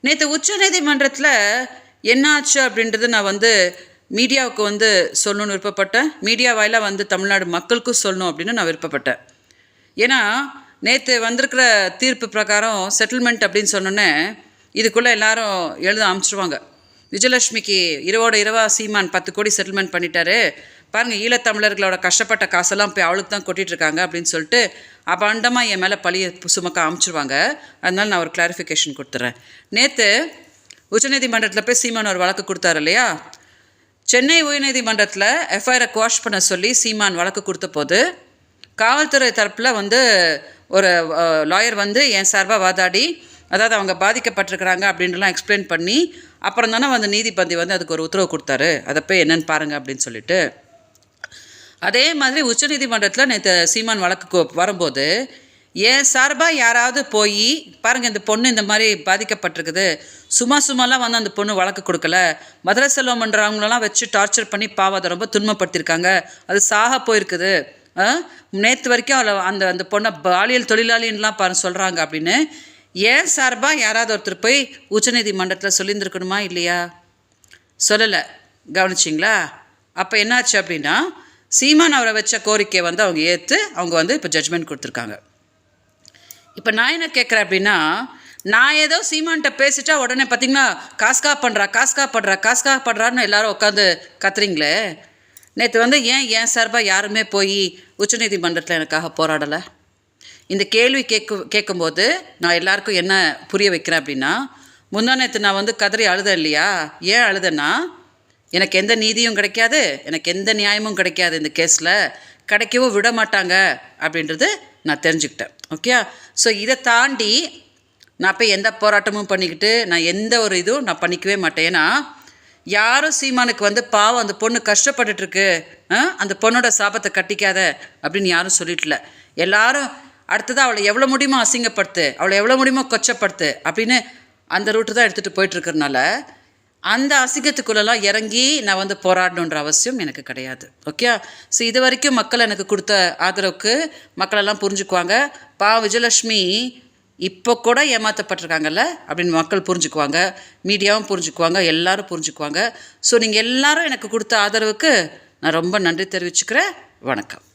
நேற்று உச்சநீதிமன்றத்தில் என்னாச்சு அப்படின்றது நான் மீடியாவுக்கு சொல்லணும்னு விருப்பப்பட்டேன். மீடியா வாயிலாக தமிழ்நாடு மக்களுக்கும் சொல்லணும் அப்படின்னு நான் விருப்பப்பட்டேன். ஏன்னா நேற்று வந்திருக்கிற தீர்ப்பு பிரகாரம் செட்டில்மெண்ட் அப்படின்னு சொன்னோன்னே இதுக்குள்ளே எல்லாரும் எழுத அமைச்சிருவாங்க. விஜயலட்சுமிக்கு இரவோட இரவா சீமான் 10 கோடி செட்டில்மெண்ட் பண்ணிட்டாரு பாருங்கள், ஈழத்தமிழர்களோட கஷ்டப்பட்ட காசெல்லாம் போய் அவளுக்கு தான் கொட்டிகிட்ருக்காங்க அப்படின்னு சொல்லிட்டு அபாண்டமாக என் மேலே பழியை சுமக்க அமைச்சிருவாங்க. அதனால நான் ஒரு கிளாரிஃபிகேஷன் கொடுத்துட்றேன். நேற்று உச்சநீதிமன்றத்தில் போய் சீமான் ஒரு வழக்கு கொடுத்தாரு இல்லையா? சென்னை உயர்நீதிமன்றத்தில் எஃப்ஐஆரை குவாஷ் பண்ண சொல்லி சீமான் வழக்கு கொடுத்த போது காவல்துறை தரப்பில் ஒரு லாயர் என் சார்பாக வாதாடி, அதாவது அவங்க பாதிக்கப்பட்டிருக்கிறாங்க அப்படின்லாம் எக்ஸ்பிளைன் பண்ணி அப்புறம் தானே நீதிபதி அதுக்கு ஒரு உத்தரவு கொடுத்தாரு. அதை போய் என்னென்னு பாருங்கள் அப்படின்னு சொல்லிட்டு. அதே மாதிரி உச்சநீதிமன்றத்தில் நேற்று சீமான் வழக்கு வரும்போது என் சார்பாக யாராவது போய் பாருங்கள், இந்த பொண்ணு இந்த மாதிரி பாதிக்கப்பட்டிருக்குது, சும்மாலாம் அந்த பொண்ணு வழக்கு கொடுக்கல, மதுரை செல்வம்ன்றவங்களெல்லாம் வச்சு டார்ச்சர் பண்ணி அதை ரொம்ப துன்பப்படுத்தியிருக்காங்க, அது சாக போயிருக்குது, நேற்று வரைக்கும் அவளை அந்த பொண்ணை பாலியல் தொழிலாளின்லாம் சொல்கிறாங்க அப்படின்னு ஏன் சார்பாக யாராவது ஒருத்தர் போய் உச்சநீதிமன்றத்தில் சொல்லியிருந்துருக்கணுமா இல்லையா? சொல்லலை. கவனிச்சிங்களா? அப்போ என்னாச்சு அப்படின்னா சீமான் அவரை வச்ச கோரிக்கையை அவங்க ஏற்று அவங்க இப்போ ஜட்ஜ்மெண்ட் கொடுத்துருக்காங்க. இப்போ நான் என்ன கேட்குறேன் அப்படின்னா, நான் ஏதோ சீமான்கிட்ட பேசிட்டா உடனே பார்த்திங்கன்னா காஸ்கா பண்ணுறான்னு எல்லாரும் உட்காந்து கத்துறீங்களே. நேற்று ஏன் சார்பாக யாருமே போய் உச்சநீதிமன்றத்தில் எனக்காக போராடலை? இந்த கேள்வி கேட்கும்போது நான் எல்லாருக்கும் என்ன புரிய வைக்கிறேன் அப்படின்னா, முந்தா நேற்று நான் கதறி அழுதேன் இல்லையா? ஏன் அழுதேன்னா, எனக்கு எந்த நீதியும் கிடைக்காது, எனக்கு எந்த நியாயமும் கிடைக்காது, இந்த கேஸில் கிடைக்கவும் விட மாட்டாங்க அப்படின்றது நான் தெரிஞ்சுக்கிட்டேன். ஓகே, ஸோ இதை தாண்டி நான் போய் எந்த போராட்டமும் பண்ணிக்கிட்டு நான் எந்த ஒரு இதுவும் நான் பண்ணிக்கவே மாட்டேன். ஏன்னா யாரும் சீமானுக்கு பாவம் அந்த பொண்ணு கஷ்டப்பட்டுருக்கு, அந்த பொண்ணோட சாபத்தை கட்டிக்காத அப்படின்னு யாரும் சொல்லிட்டல. எல்லாரும் அடுத்ததாக அவளை எவ்வளோ முடியுமோ அசிங்கப்படுத்து, அவளை எவ்வளோ முடியுமோ கொச்சப்படுத்து அப்படின்னு அந்த ரூட்டு தான் எடுத்துகிட்டு போயிட்டுருக்கறனால அந்த அசிங்கத்துக்குள்ளெல்லாம் இறங்கி நான் போராடணுன்ற அவசியம் எனக்கு கிடையாது. ஓகே, ஸோ இது வரைக்கும் மக்கள் எனக்கு கொடுத்த ஆதரவுக்கு மக்களெல்லாம் புரிஞ்சுக்குவாங்க. விஜயலட்சுமி இப்போ கூட ஏமாற்றப்பட்டிருக்காங்கல்ல அப்படின்னு மக்கள் புரிஞ்சுக்குவாங்க, மீடியாவும் புரிஞ்சுக்குவாங்க, எல்லோரும் புரிஞ்சுக்குவாங்க. ஸோ நீங்கள் எல்லோரும் எனக்கு கொடுத்த ஆதரவுக்கு நான் ரொம்ப நன்றி தெரிவிச்சுக்கிறேன். வணக்கம்.